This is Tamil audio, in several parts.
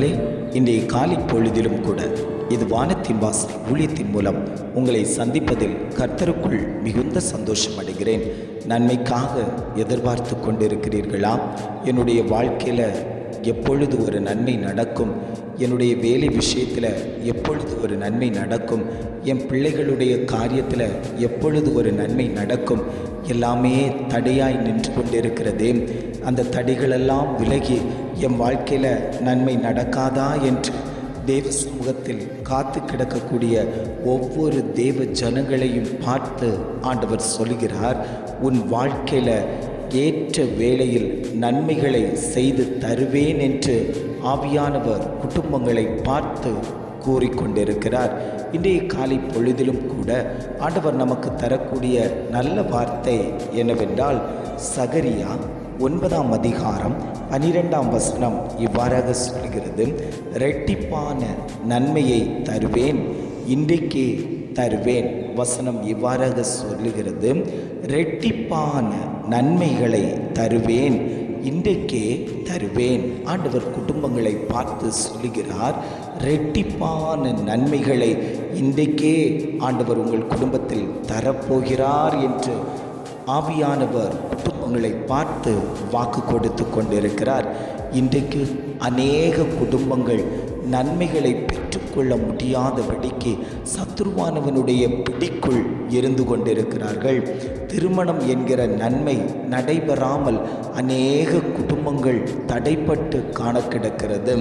நண்பர்களே, இன்றைய காலை பொழுதிலும் கூட இது வானத்தின் வாசல் ஊழியத்தின் மூலம் உங்களை சந்திப்பதில் கர்த்தருக்குள் மிகுந்த சந்தோஷம் அடைகிறேன். நன்மைக்காக எதிர்பார்த்து கொண்டிருக்கிறீர்களா? என்னுடைய வாழ்க்கையில் எப்பொழுது ஒரு நன்மை நடக்கும், என்னுடைய வேலை விஷயத்தில் எப்பொழுது ஒரு நன்மை நடக்கும், என் பிள்ளைகளுடைய காரியத்தில் எப்பொழுது ஒரு நன்மை நடக்கும், எல்லாமே தடையாய் நின்று கொண்டிருக்கிறதே. அந்த தடைகளெல்லாம் விலகி என் வாழ்க்கையில் நன்மை நடக்காதா என்று தேவ சமூகத்தில் காத்து கிடக்கக்கூடிய ஒவ்வொரு தேவ ஜனங்களையும் பார்த்து ஆண்டவர் சொல்கிறார், உன் வாழ்க்கையில் ஏற்ற வேளையில் நன்மைகளை செய்து தருவேன் என்று ஆவியானவர் குடும்பங்களை பார்த்து கூறிக்கொண்டிருக்கிறார். இன்றைய காலை பொழுதிலும் கூட ஆண்டவர் நமக்கு தரக்கூடிய நல்ல வார்த்தை என்னவென்றால், சகரியா 9ஆம் அதிகாரம் 12ஆம் வசனம் இவ்வாறாக சொல்கிறது, இரட்டிப்பான நன்மையை தருவேன், இன்றைக்கே தருவேன். வசனம் இவ்வாறாக சொல்லுகிறது, இரட்டிப்பான நன்மைகளை தருவேன், இன்றைக்கே தருவேன். ஆண்டவர் குடும்பங்களை பார்த்து சொல்லுகிறார், இரட்டிப்பான நன்மைகளை இன்றைக்கே ஆண்டவர் உங்கள் குடும்பத்தில் தரப்போகிறார் என்று ஆவியானவர் குடும்பங்களை பார்த்து வாக்கு கொடுத்து கொண்டிருக்கிறார். இன்றைக்கு அநேக குடும்பங்கள் நன்மைகளை பெற்றுக்கொள்ள முடியாதபடிக்கு சத்துருவானவனுடைய பிடிக்குள் இருந்து கொண்டிருக்கிறார்கள். திருமணம் என்கிற நன்மை நடைபெறாமல் அநேக குடும்பங்கள் தடைப்பட்டு காண கிடக்கிறது.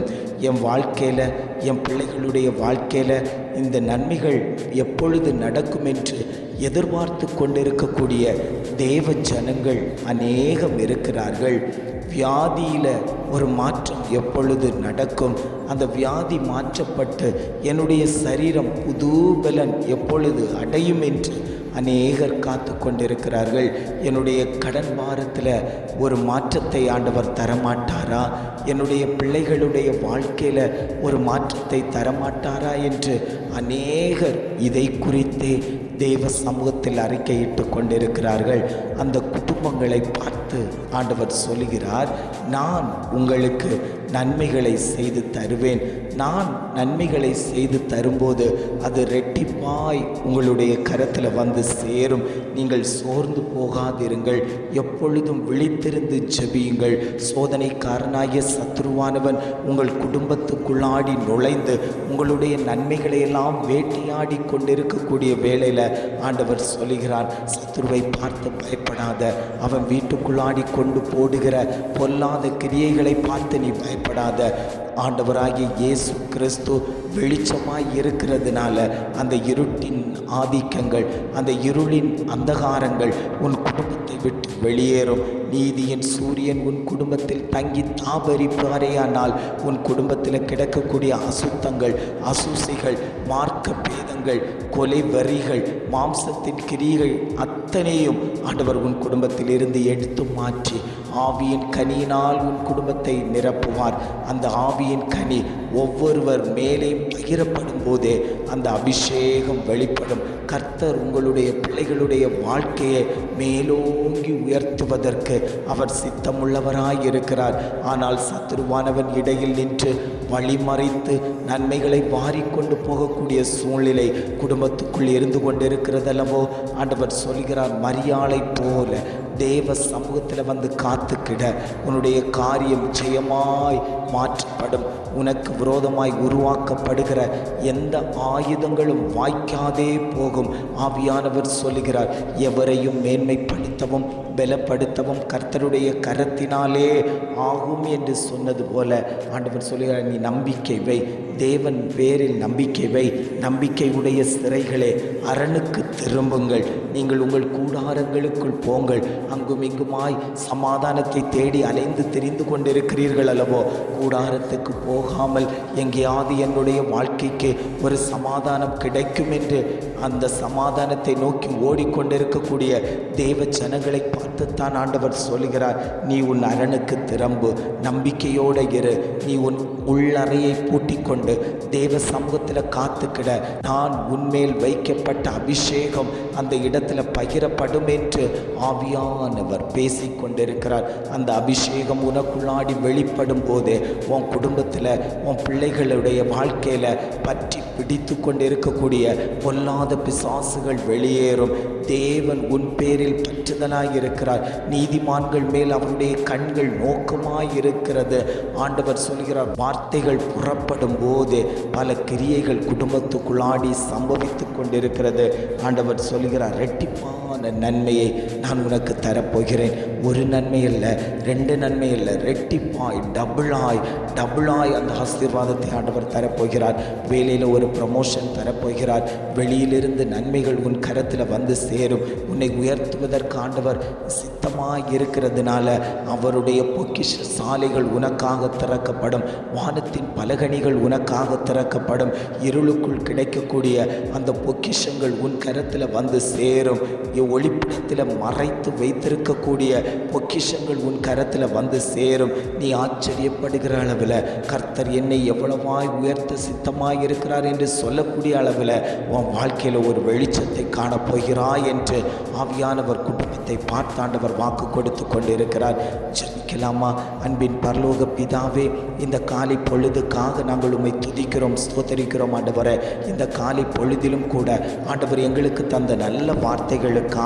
என் வாழ்க்கையில், என் பிள்ளைகளுடைய வாழ்க்கையில் இந்த நன்மைகள் எப்பொழுது நடக்கும் என்று எதிர்பார்த்து கொண்டிருக்கக்கூடிய தேவ ஜனங்கள் அநேகம் இருக்கிறார்கள். வியாதியில் ஒரு மாற்றம் எப்பொழுது நடக்கும், அந்த வியாதி மாற்றப்பட்டு என்னுடைய சரீரம் புது பலன் எப்பொழுது அடையும் என்று அநேகர் காத்து கொண்டிருக்கிறார்கள். என்னுடைய கடன் பாரத்தில் ஒரு மாற்றத்தை ஆண்டவர் தரமாட்டாரா, என்னுடைய பிள்ளைகளுடைய வாழ்க்கையில் ஒரு மாற்றத்தை தரமாட்டாரா என்று அநேகர் இதை குறித்தே தேவ சமூகத்தில் அறிக்கையிட்டு கொண்டிருக்கிறார்கள். அந்த குடும்பங்களை பார்த்து ஆண்டவர் சொல்லுகிறார், நான் உங்களுக்கு நன்மைகளை செய்து தருவேன். நான் நன்மைகளை செய்து தரும்போது அது ரெட்டிப்பாய் உங்களுடைய கரத்தில் வந்து சேரும். நீங்கள் சோர்ந்து போகாதிருங்கள், எப்பொழுதும் விழித்திருந்து ஜெபியுங்கள். சோதனைக்காரனாகிய சத்துருவானவன் உங்கள் குடும்பத்துக்குள்ளாடி நுழைந்து உங்களுடைய நன்மைகளை எல்லாம் வேட்டையாடி கொண்டிருக்கக்கூடிய வேளையில் ஆண்டவர் சொல்லுகிறார், சத்துருவை பார்த்து பயப்படாத, அவன் வீட்டுக்குள்ளாடி கொண்டு போடுகிற பொல்லாத கிரியைகளை பார்த்து நீ பயப்படாத. ஆண்டவராகிய இயேசு கிறிஸ்து வெளிச்சமாய் இருக்கிறதுனால அந்த இருட்டின் ஆதிக்கங்கள், அந்த இருளின் அந்தகாரங்கள் உன் குடும்பத்தை விட்டு வெளியேறும். நீதியின் சூரியன் உன் குடும்பத்தில் தங்கி தாபரிப்பாரேயானால் உன் குடும்பத்தில் கிடக்கக்கூடிய அசுத்தங்கள், அசூசிகள், மார்க்க பேதங்கள், கொலை வரிகள், மாம்சத்தின் கிரிகள் அத்தனையும் ஆண்டவர் உன் குடும்பத்தில் இருந்து எடுத்து மாற்றி ஆவியின் கனியினால் உன் குடும்பத்தை நிரப்புவார். அந்த ஆவியின் கனி ஒவ்வொருவர் மேலே பகிரப்படும் போதே அந்த அபிஷேகம் வெளிப்படும். கர்த்தர் உங்களுடைய பிள்ளைகளுடைய வாழ்க்கையை மேலோங்கி உயர்த்துவதற்கு அவர் சித்தமுள்ளவராய் இருக்கிறார். ஆனால் சத்துருவானவன் இடையில் நின்று வழிமறைத்து நன்மைகளை வாரிக்கொண்டு போகக்கூடிய சூழ்நிலை குடும்பத்துக்குள் இருந்து கொண்டிருக்கிறதல்லவோ. ஆண்டவர் சொல்கிறார், மரியாளை போல தேவ சமூகத்தில் வந்து காத்துக்கிட உன்னுடைய காரியம் ஜெயமாய் மாற்றப்படும். உனக்கு விரோதமாய் உருவாக்கப்படுகிற எந்த ஆயுதங்களும் வாய்க்காதே போகும். ஆவியானவர் சொல்லுகிறார், எவரையும் மேன்மைப்படுத்தவும் பலப்படுத்தவும் கர்த்தருடைய கரத்தினாலே ஆகும் என்று சொன்னது போல ஆண்டவர் சொல்லுகிறார், நீ நம்பிக்கை வை, தேவன் பேரில் நம்பிக்கை வை. நம்பிக்கையுடைய சிறைகளே அரணுக்கு திரும்புங்கள், நீங்கள் உங்கள் கூடாரங்களுக்குள் போங்கள். அங்கும் இங்குமாய் சமாதானத்தை தேடி அலைந்து திரிந்து கொண்டிருக்கிறீர்கள் அல்லவோ. கூடாரத்துக்கு போகாமல் எங்கேயாவது என்னுடைய வாழ்க்கைக்கு ஒரு சமாதானம் கிடைக்கும் என்று அந்த சமாதானத்தை நோக்கி ஓடிக்கொண்டிருக்கக்கூடிய தேவ ஜனங்களை பார்த்துத்தான் ஆண்டவர் சொல்கிறார், நீ உன் அரணுக்கு திரும்பு, நம்பிக்கையோடு இரு. நீ உன் உள்ளறையை பூட்டிக்கொண்டு தேவ சமூகத்தில் காத்துக்கிட நான் உன்மேல் வைக்கப்பட்ட அபிஷேகம் அந்த இடத்தில் உன்னிடத்தில் பகிரப்படும் என்று ஆவியானவர் பேசிக்கொண்டிருக்கிறார். அந்த அபிஷேகம் உனக்குள்ளாடி வெளிப்படும் போது உன் குடும்பத்தில், உன் பிள்ளைகளுடைய வாழ்க்கையில் பற்றி பிடித்து கொண்டு இருக்கக்கூடிய பொல்லாத பிசாசுகள் வெளியேறும். தேவன் உன் பேரில் பற்றுதலாய் இருக்கிறார். நீதிமான்கள் மேல் அவருடைய கண்கள் நோக்கமாய் இருக்கிறது. ஆண்டவர் சொல்கிறார், வார்த்தைகள் புறப்படும் போது பல கிரியைகள் குடும்பத்துக்குள்ளாடி சம்பவித்து கொண்டிருக்கிறது. ஆண்டவர் சொல்கிறார், இரட்டிப்பான நன்மையை நான் உனக்கு தரப்போகிறேன். ஒரு நன்மை இல்லை, ரெண்டு நன்மை இல்லை, ரெட்டிப்பாய் டபுளாய் அந்த ஆசீர்வாதத்தை ஆண்டவர் தரப்போகிறார். வேலையில் ஒரு ப்ரமோஷன் தரப்போகிறார். வெளியிலிருந்து நன்மைகள் உன் கரத்தில் வந்து சேரும். உன்னை உயர்த்துவதற்கு ஆண்டவர் சித்தமாய் இருக்கிறதுனால அவருடைய பொக்கிஷ சாலைகள் உனக்காக திறக்கப்படும். வானத்தின் பலகணிகள் உனக்காக திறக்கப்படும். இருளுக்குள் கிடைக்கக்கூடிய அந்த பொக்கிஷங்கள் உன் கரத்தில் வந்து சேரும். ஒளிப்பிடத்தில் மறைத்து வைத்திருக்கக்கூடிய பொக்கிஷங்கள் உன் கரத்தில் வந்து சேரும். நீ ஆச்சரியப்படுகிற அளவில் கர்த்தர் என்னை எவ்வளவாய் உயர்த்த சித்தமாய் இருக்கிறார் என்று சொல்லக்கூடிய அளவில் உன் வாழ்க்கையில் ஒரு வெளிச்சத்தை காணப்போகிறாய் என்று ஆவியானவர் குடும்பத்தை பார்த்தாண்டவர் வாக்கு கொடுத்து கொண்டு இருக்கிறார். ஜெபிக்கலாமா? அன்பின் பரலோக பிதாவே, இந்த காலை பொழுதுக்காக நாங்கள் உம்மை துதிக்கிறோம், ஸ்தோத்தரிக்கிறோம். ஆண்டவரே, இந்த காலை பொழுதிலும் கூட ஆண்டவர் எங்களுக்கு தந்த நல்ல வார்த்தைகளுக்காக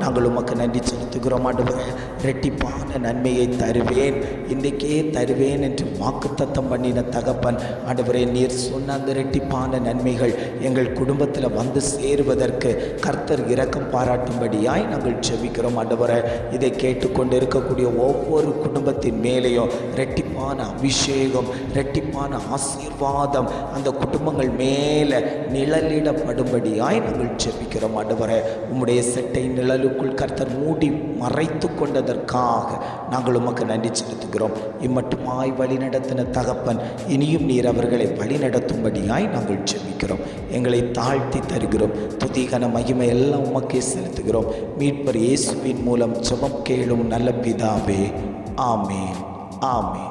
நாங்கள் உமக்கு நன்றி செலுத்துகிறோம். ஆண்டவரே, இரட்டிப்பான நன்மையை தருவேன், இன்றைக்கே தருவேன் என்று வாக்குத்தத்தம் பண்ணின தகப்பன், ஆண்டவரே, நீர் சொன்ன அந்த இரட்டிப்பான நன்மைகள் எங்கள் குடும்பத்தில் வந்து சேருவதற்கு கர்த்தர் இரக்கம் பாராட்டும்படியாய் நாங்கள் ஜெபிக்கிறோம். ஆண்டவரே, இதை கேட்டுக்கொண்டு இருக்கக்கூடிய ஒவ்வொரு குடும்பத்தின் மேலேயும் இரட்டிப்பான அபிஷேகம், இரட்டிப்பான ஆசீர்வாதம் அந்த குடும்பங்கள் மேலே நிழலிடப்படும்படியாய் நாங்கள் ஜெபிக்கிறோம். ஆண்டவரே, உம்முடைய செட்டை நிழலுக்குள் கர்த்தர் மூடி மறைத்து கொண்டதற்காக நாங்கள் உமக்கு நன்றி செலுத்துகிறோம். இம்மட்டுமாய் வழிநடத்தின தகப்பன், இனியும் நீர் அவர்களை வழிநடத்தும்படியாய் நாங்கள் ஜெபிக்கிறோம். எங்களை தாழ்த்தி தருகிறோம். துதிகன மகிமை எல்லாம் உமக்கே செலுத்துகிறோம். மீட்பர் இயேசுவின் மூலம் ஜெபம் கேளும் நல்ல பிதாவே. ஆமென், ஆமென்.